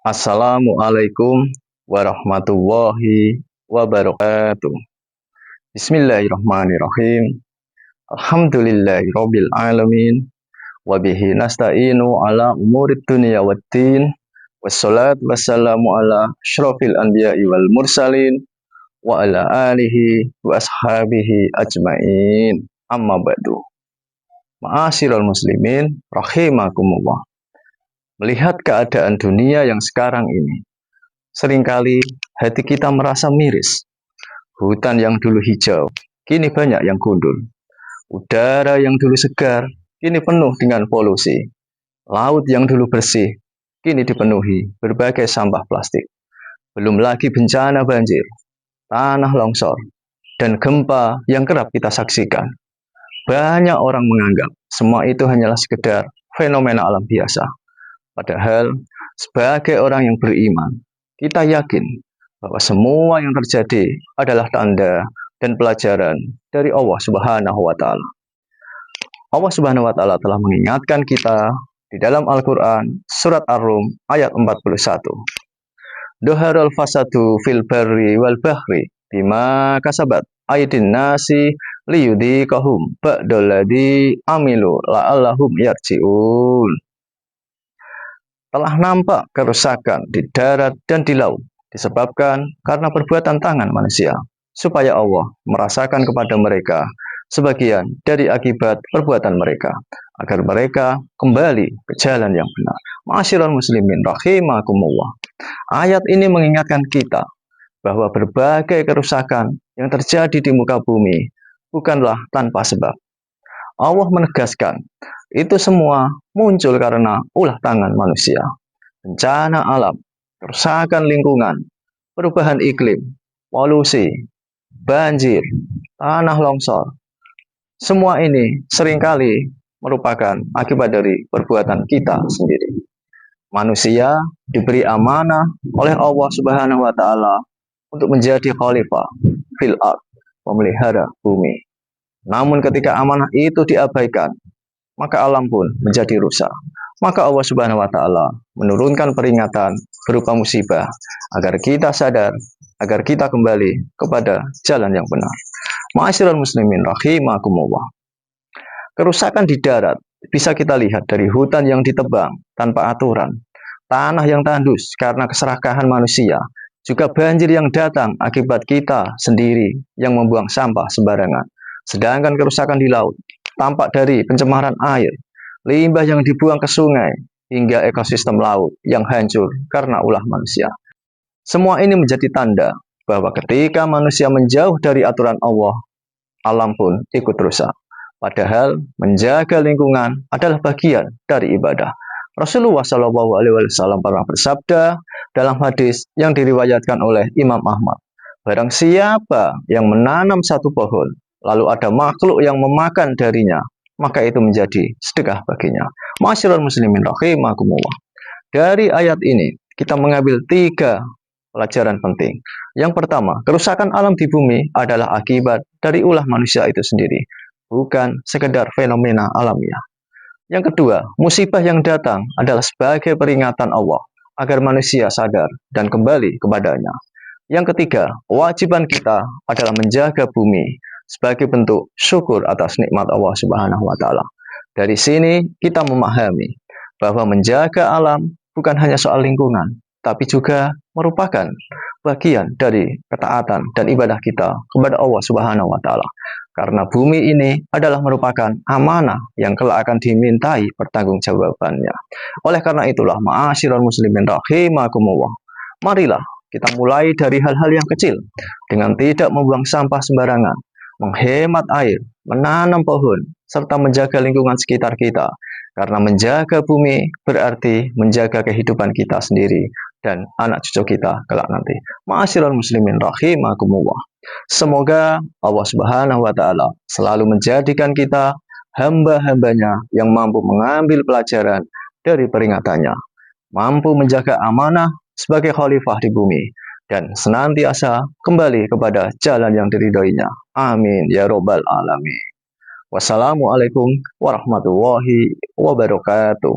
Assalamualaikum warahmatullahi wabarakatuh. Bismillahirrahmanirrahim. Alhamdulillahirabbil alamin wa bihi nasta'inu ala umurid dunya waddin. Wassalatu wassalamu ala asyrafil anbiya'i wal mursalin wa ala alihi wa ashabihi ajmain. Amma ba'du. Ma'asyiral muslimin rahimakumullah. Melihat keadaan dunia yang sekarang ini, seringkali hati kita merasa miris. Hutan yang dulu hijau, kini banyak yang gundul. Udara yang dulu segar, kini penuh dengan polusi. Laut yang dulu bersih, kini dipenuhi berbagai sampah plastik. Belum lagi bencana banjir, tanah longsor, dan gempa yang kerap kita saksikan. Banyak orang menganggap semua itu hanyalah sekedar fenomena alam biasa. Padahal, sebagai orang yang beriman, kita yakin bahwa semua yang terjadi adalah tanda dan pelajaran dari Allah Subhanahu wa Ta'ala. Allah Subhanahu wa Ta'ala telah mengingatkan kita di dalam Al-Quran, Surat Ar-Rum, ayat 41. Doharul fasadu fil barri wal bahri, bima kasabat aydin nasi liyudhiqahum ba'dalladzi amilu la'allahum yarji'un. Telah nampak kerusakan di darat dan di laut disebabkan karena perbuatan tangan manusia, supaya Allah merasakan kepada mereka sebagian dari akibat perbuatan mereka, agar mereka kembali ke jalan yang benar. Ma'asyiral muslimin rahimakumullah. Ayat ini mengingatkan kita bahwa berbagai kerusakan yang terjadi di muka bumi bukanlah tanpa sebab. Allah menegaskan, itu semua muncul karena ulah tangan manusia. Bencana alam, kerusakan lingkungan, perubahan iklim, polusi, banjir, tanah longsor. Semua ini seringkali merupakan akibat dari perbuatan kita sendiri. Manusia diberi amanah oleh Allah Subhanahu wa Ta'ala untuk menjadi khalifah fil ard, memelihara bumi. Namun ketika amanah itu diabaikan, maka alam pun menjadi rusak. Maka Allah Subhanahu wa Ta'ala menurunkan peringatan berupa musibah agar kita sadar, agar kita kembali kepada jalan yang benar. Ma'asyiral muslimin rahimakumullah. Kerusakan di darat bisa kita lihat dari hutan yang ditebang tanpa aturan, tanah yang tandus karena keserakahan manusia, juga banjir yang datang akibat kita sendiri yang membuang sampah sembarangan. Sedangkan kerusakan di laut tampak dari pencemaran air, limbah yang dibuang ke sungai, hingga ekosistem laut yang hancur karena ulah manusia. Semua ini menjadi tanda bahwa ketika manusia menjauh dari aturan Allah, alam pun ikut rusak. Padahal menjaga lingkungan adalah bagian dari ibadah. Rasulullah SAW pernah bersabda dalam hadis yang diriwayatkan oleh Imam Ahmad, barang siapa yang menanam satu pohon, lalu ada makhluk yang memakan darinya, maka itu menjadi sedekah baginya. Ma'asyiral muslimin rahimakumullah. Dari ayat ini kita mengambil 3 pelajaran penting. Yang pertama, kerusakan alam di bumi adalah akibat dari ulah manusia itu sendiri, bukan sekedar fenomena alamiah. Yang kedua, musibah yang datang adalah sebagai peringatan Allah agar manusia sadar dan kembali kepadanya. Yang ketiga, kewajiban kita adalah menjaga bumi sebagai bentuk syukur atas nikmat Allah Subhanahu wa Ta'ala. Dari sini kita memahami bahwa menjaga alam bukan hanya soal lingkungan, tapi juga merupakan bagian dari ketaatan dan ibadah kita kepada Allah Subhanahu wa Ta'ala. Karena bumi ini adalah merupakan amanah yang kelak akan dimintai pertanggungjawabannya. Oleh karena itulah, ma'asyiral muslimin rahimakumullah, marilah kita mulai dari hal-hal yang kecil dengan tidak membuang sampah sembarangan, menghemat air, menanam pohon, serta menjaga lingkungan sekitar kita. Karena menjaga bumi berarti menjaga kehidupan kita sendiri dan anak cucu kita kelak nanti. Ma'asyiral muslimin rahimakumullah. Semoga Allah Subhanahu wa Ta'ala selalu menjadikan kita hamba-hambanya yang mampu mengambil pelajaran dari peringatannya, mampu menjaga amanah sebagai khalifah di bumi, dan senantiasa kembali kepada jalan yang diridhoinya. Amin ya robbal alamin. Wassalamualaikum warahmatullahi wabarakatuh.